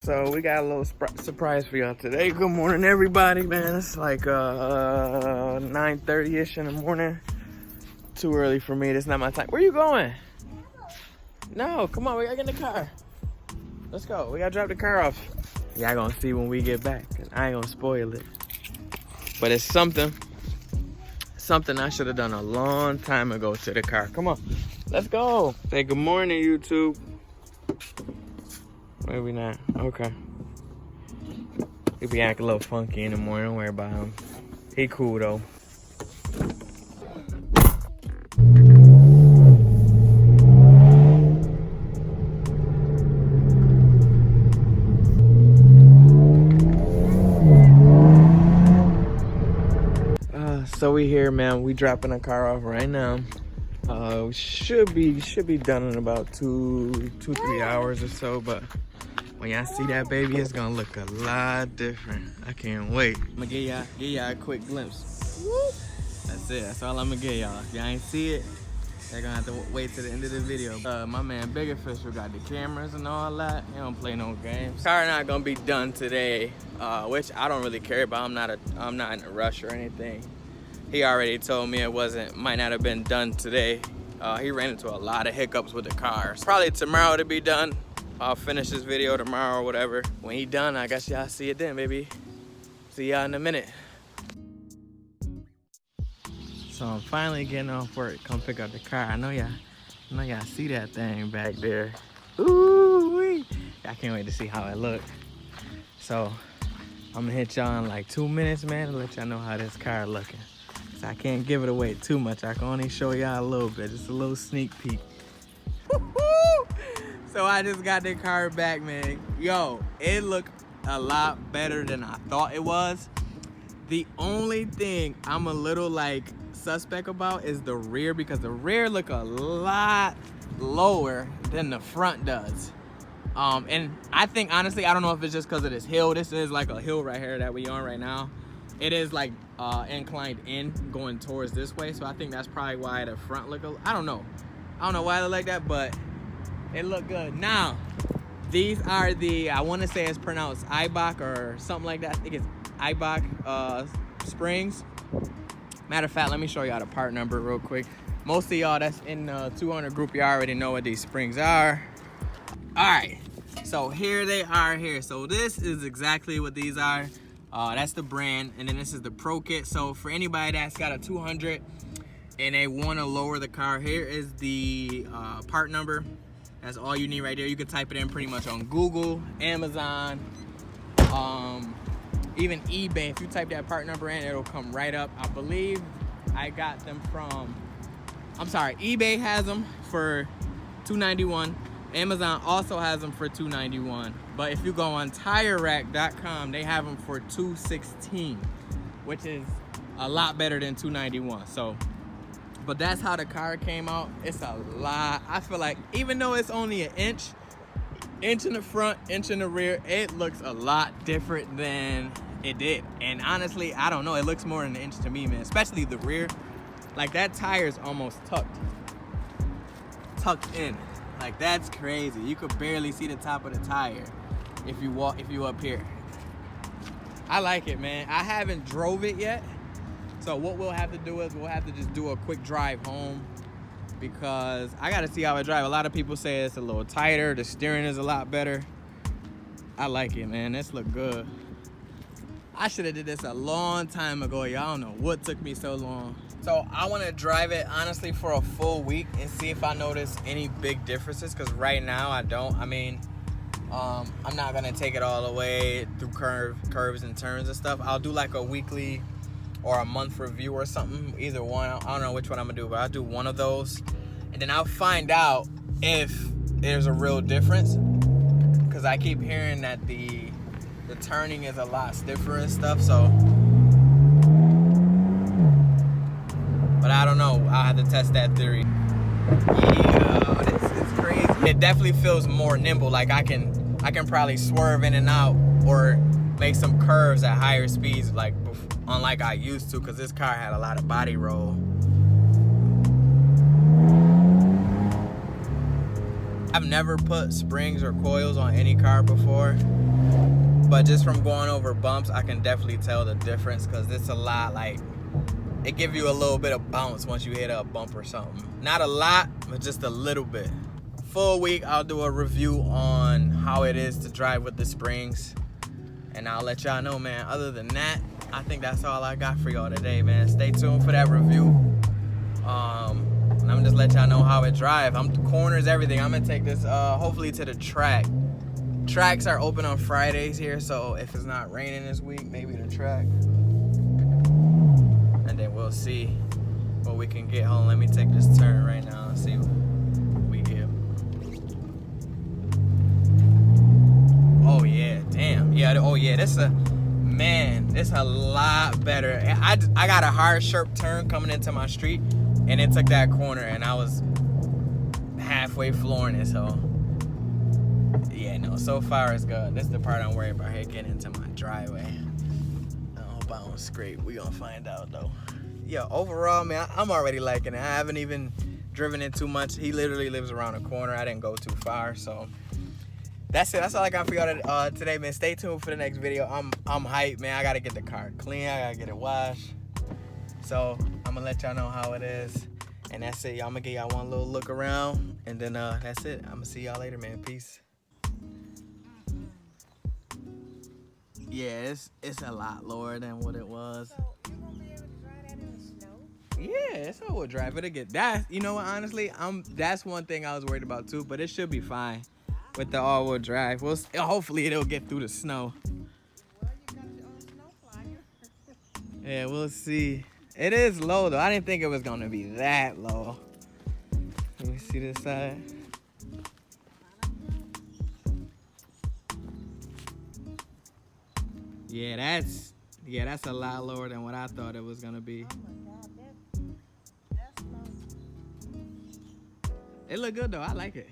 So we got a little surprise for y'all today. Good morning, everybody, man. It's like 9:30ish in the morning. Too early for me. This is not my time. Where you going? No, come on. We gotta get in the car. Let's go. We gotta drop the car off. Y'all gonna see when we get back. I ain't gonna spoil it. But it's something I should have done a long time ago to the car. Come on. Let's go. Say good morning, YouTube. Maybe not. Okay. He be acting a little funky in the morning. Don't worry about him. He cool though. So we here, man. We dropping the car off right now. We should be done in about 2-3 hours or so, but when y'all see that baby, it's gonna look a lot different. I can't wait. I'm gonna give y'all a quick glimpse. That's it. That's all I'm gonna give y'all. If y'all ain't see it, they're gonna have to wait to the end of the video. My man Big Official got the cameras and all that. He don't play no games. Car not gonna be done today, which I don't really care about. I'm not in a rush or anything. He already told me it might not have been done today. He ran into a lot of hiccups with the cars. Probably tomorrow to be done. I'll finish this video tomorrow or whatever. When he done, I guess y'all see it then, baby. See y'all in a minute. So I'm finally getting off work. Come pick up the car. I know y'all see that thing back there. Ooh-wee. I can't wait to see how it look. So I'm gonna hit y'all in like 2 minutes, man, to let y'all know how this car looking. So I can't give it away too much. I can only show y'all a little bit, just a little sneak peek. So I just got the car back, man. Yo, it looked a lot better than I thought it was. The only thing I'm a little like suspect about is the rear, because the rear look a lot lower than the front does. And I think honestly, I don't know if it's just because of this hill. This is like a hill right here that we on right now. It is like inclined in going towards this way, so I think that's probably why the front look I don't know why they like that, but it looked good. Now these are the, I want to say it's pronounced Eibach or something like that. I think it's Eibach springs. Matter of fact, let me show y'all the part number real quick. Most of y'all that's in the 200 group, you already know what these springs are. All right, so here they are here. So this is exactly what these are. That's the brand, and then this is the Pro Kit. So for anybody that's got a 200 and they want to lower the car, here is the part number. That's all you need right there. You can type it in pretty much on Google, Amazon, even eBay. If you type that part number in, it'll come right up. I believe I got them from, eBay has them for $291. Amazon also has them for $291, but if you go on TireRack.com, they have them for $216, which is a lot better than $291. So, but that's how the car came out. It's a lot. I feel like even though it's only an inch in the front, inch in the rear, it looks a lot different than it did. And honestly, I don't know. It looks more than an inch to me, man. Especially the rear. Like that tire's almost tucked in. Like that's crazy. You could barely see the top of the tire if you up here. I like it, man. I haven't drove it yet. So what we'll have to do is we'll have to just do a quick drive home, because I gotta see how I drive. A lot of people say it's a little tighter, the steering is a lot better. I like it, man. This look good. I should have did this a long time ago. Y'all don't know what took me so long. So I want to drive it honestly for a full week and see if I notice any big differences, because right now I don't. I mean, I'm not gonna take it all the way through curves and turns and stuff. I'll do like a weekly or a month review or something, either one. I don't know which one I'm gonna do, but I'll do one of those, and then I'll find out if there's a real difference, because I keep hearing that the turning is a lot stiffer and stuff. So, but I don't know. I'll have to test that theory. Yeah, this is crazy. It definitely feels more nimble. Like I can probably swerve in and out or make some curves at higher speeds, like unlike I used to, because this car had a lot of body roll. I've never put springs or coils on any car before. but just from going over bumps, I can definitely tell the difference, because it's a lot, like, it gives you a little bit of bounce once you hit a bump or something. Not a lot, but just a little bit. Full week, I'll do a review on how it is to drive with the springs, and I'll let y'all know, man. Other than that, I think that's all I got for y'all today, man. Stay tuned for that review. And I'm just let y'all know how it drive. Corners, everything. I'm gonna take this hopefully to the track. Tracks are open on Fridays here, so if it's not raining this week, maybe the track. And then we'll see what we can get home. Let me take this turn right now and see what we get. Oh yeah, damn. Yeah, oh yeah, this a lot better. I got a hard, sharp turn coming into my street, and it took that corner, and I was halfway flooring it, so yeah, no, so far it's good. This is the part I'm worried about here, getting into my driveway. I hope I don't scrape. We gonna find out though. Yeah, overall, man, I'm already liking it. I haven't even driven it too much. He literally lives around the corner. I didn't go too far, so that's it. That's all I got for y'all today, man. Stay tuned for the next video. I'm hyped, man. I gotta get the car clean. I gotta get it washed. So I'm gonna let y'all know how it is, and that's it. I'm gonna give y'all one little look around, and then that's it. I'm gonna see y'all later, man. Peace. Yeah, it's a lot lower than what it was. So you gonna be able to drive that in the snow? Yeah, it's all-wheel drive. It'll get that. You know what? Honestly, that's one thing I was worried about too, but it should be fine with the all-wheel drive. Hopefully it'll get through the snow. Well, you got your own snow flyer. Yeah, we'll see. It is low though. I didn't think it was gonna be that low. Let me see this side. Yeah, that's a lot lower than what I thought it was gonna be. Oh my God, that's low. It look good though. I like it.